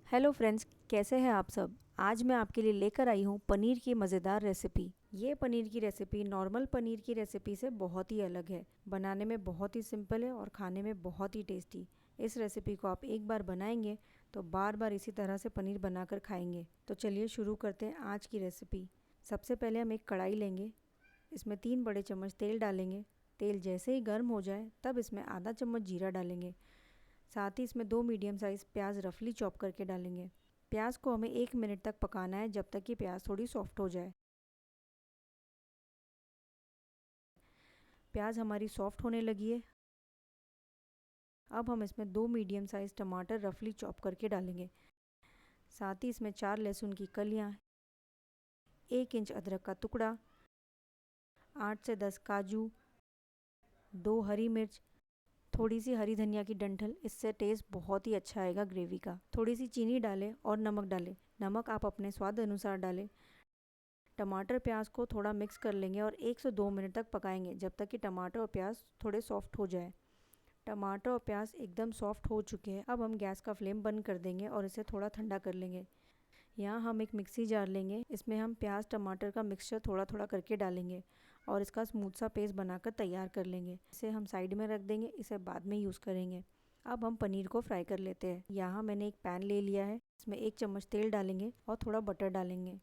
Hello friends, कैसे हैं आप सब। आज मैं आपके लिए लेकर आई हूँ पनीर की मज़ेदार रेसिपी। ये पनीर की रेसिपी नॉर्मल पनीर की रेसिपी से बहुत ही अलग है। बनाने में बहुत ही सिंपल है और खाने में बहुत ही टेस्टी। इस रेसिपी को आप एक बार बनाएंगे तो बार बार इसी तरह से पनीर बनाकर खाएंगे। तो चलिए शुरू करते हैं आज की रेसिपी। सबसे पहले हम एक कढ़ाई लेंगे, इसमें 3 बड़े चम्मच तेल डालेंगे। तेल जैसे ही गर्म हो जाए तब इसमें आधा चम्मच जीरा डालेंगे। साथ ही इसमें 2 मीडियम साइज़ प्याज रफली चॉप करके डालेंगे। प्याज को हमें 1 मिनट तक पकाना है, जब तक कि प्याज थोड़ी सॉफ्ट हो जाए। प्याज हमारी सॉफ्ट होने लगी है। अब हम इसमें 2 मीडियम साइज़ टमाटर रफली चॉप करके डालेंगे। साथ ही इसमें 4 लहसुन की कलियां, 1 इंच अदरक का टुकड़ा, 8 से 10 काजू, 2 हरी मिर्च, थोड़ी सी हरी धनिया की डंठल। इससे टेस्ट बहुत ही अच्छा आएगा ग्रेवी का। थोड़ी सी चीनी डालें और नमक डालें। नमक आप अपने स्वाद अनुसार डालें। टमाटर प्याज को थोड़ा मिक्स कर लेंगे और 1 से 2 मिनट तक पकाएंगे, जब तक कि टमाटर और प्याज थोड़े सॉफ्ट हो जाए। टमाटर और प्याज एकदम सॉफ्ट हो चुके हैं। अब हम गैस का फ्लेम बंद कर देंगे और इसे थोड़ा ठंडा कर लेंगे। यहाँ हम एक मिक्सी जार लेंगे, इसमें हम प्याज टमाटर का मिक्सचर थोड़ा थोड़ा करके डालेंगे और इसका स्मूथ सा पेस्ट बनाकर तैयार कर लेंगे। इसे हम साइड में रख देंगे, इसे बाद में यूज़ करेंगे। अब हम पनीर को फ्राई कर लेते हैं। यहाँ मैंने एक पैन ले लिया है, इसमें 1 चम्मच तेल डालेंगे और थोड़ा बटर डालेंगे।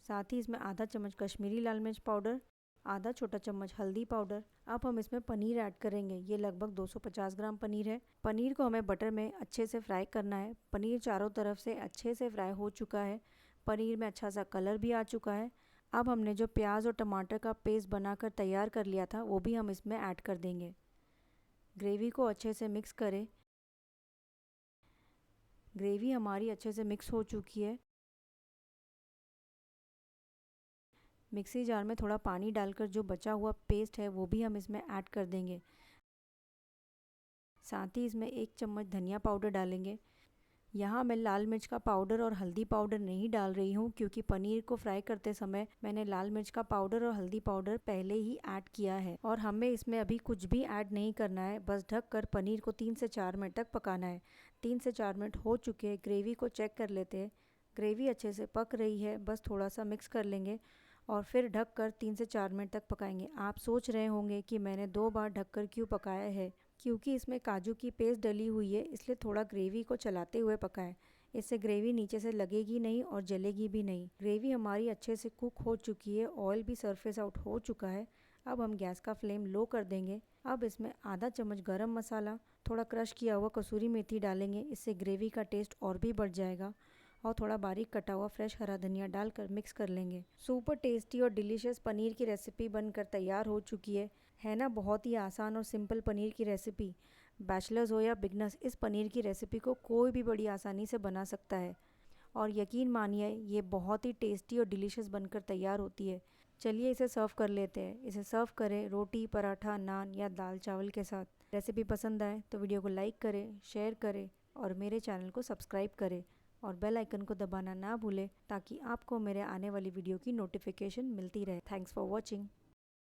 साथ ही इसमें आधा चम्मच कश्मीरी लाल मिर्च पाउडर, आधा छोटा चम्मच हल्दी पाउडर। अब हम इसमें पनीर ऐड करेंगे। ये लगभग 250 ग्राम पनीर है। पनीर को हमें बटर में अच्छे से फ्राई करना है। पनीर चारों तरफ से अच्छे से फ्राई हो चुका है। पनीर में अच्छा सा कलर भी आ चुका है। अब हमने जो प्याज और टमाटर का पेस्ट बनाकर तैयार कर लिया था वो भी हम इसमें ऐड कर देंगे। ग्रेवी को अच्छे से मिक्स करें। ग्रेवी हमारी अच्छे से मिक्स हो चुकी है। मिक्सी जार में थोड़ा पानी डालकर जो बचा हुआ पेस्ट है वो भी हम इसमें ऐड कर देंगे। साथ ही इसमें 1 चम्मच धनिया पाउडर डालेंगे। यहाँ मैं लाल मिर्च का पाउडर और हल्दी पाउडर नहीं डाल रही हूँ, क्योंकि पनीर को फ्राई करते समय मैंने लाल मिर्च का पाउडर और हल्दी पाउडर पहले ही ऐड किया है और हमें इसमें अभी कुछ भी ऐड नहीं करना है। बस ढककर पनीर को 3 से 4 मिनट तक पकाना है। 3 से 4 मिनट हो चुके हैं। ग्रेवी को चेक कर लेते हैं। ग्रेवी अच्छे से पक रही है, बस थोड़ा सा मिक्स कर लेंगे और फिर ढककर 3 से 4 मिनट तक पकाएंगे। आप सोच रहे होंगे कि मैंने 2 बार ढककर क्यों पकाया है। क्योंकि इसमें काजू की पेस्ट डली हुई है, इसलिए थोड़ा ग्रेवी को चलाते हुए पकाएं। इससे ग्रेवी नीचे से लगेगी नहीं और जलेगी भी नहीं। ग्रेवी हमारी अच्छे से कुक हो चुकी है, ऑयल भी सरफेस आउट हो चुका है। अब हम गैस का फ्लेम लो कर देंगे। अब इसमें आधा चम्मच गरम मसाला, थोड़ा क्रश किया हुआ कसूरी मेथी डालेंगे। इससे ग्रेवी का टेस्ट और भी बढ़ जाएगा और थोड़ा बारीक कटा हुआ फ्रेश हरा धनिया डालकर मिक्स कर लेंगे। सुपर टेस्टी और डिलीशियस पनीर की रेसिपी बनकर तैयार हो चुकी है ना। बहुत ही आसान और सिंपल पनीर की रेसिपी। बैचलर्स हो या बिगनर्स, इस पनीर की रेसिपी को कोई भी बड़ी आसानी से बना सकता है और यकीन मानिए ये बहुत ही टेस्टी और डिलीशियस बनकर तैयार होती है। चलिए इसे सर्व कर लेते हैं। इसे सर्व करें रोटी, पराठा, नान या दाल चावल के साथ। रेसिपी पसंद आए तो वीडियो को लाइक करें, शेयर करें और मेरे चैनल को सब्सक्राइब करें और बेल आइकन को दबाना ना भूलें, ताकि आपको मेरे आने वाली वीडियो की नोटिफिकेशन मिलती रहे। Thanks for watching.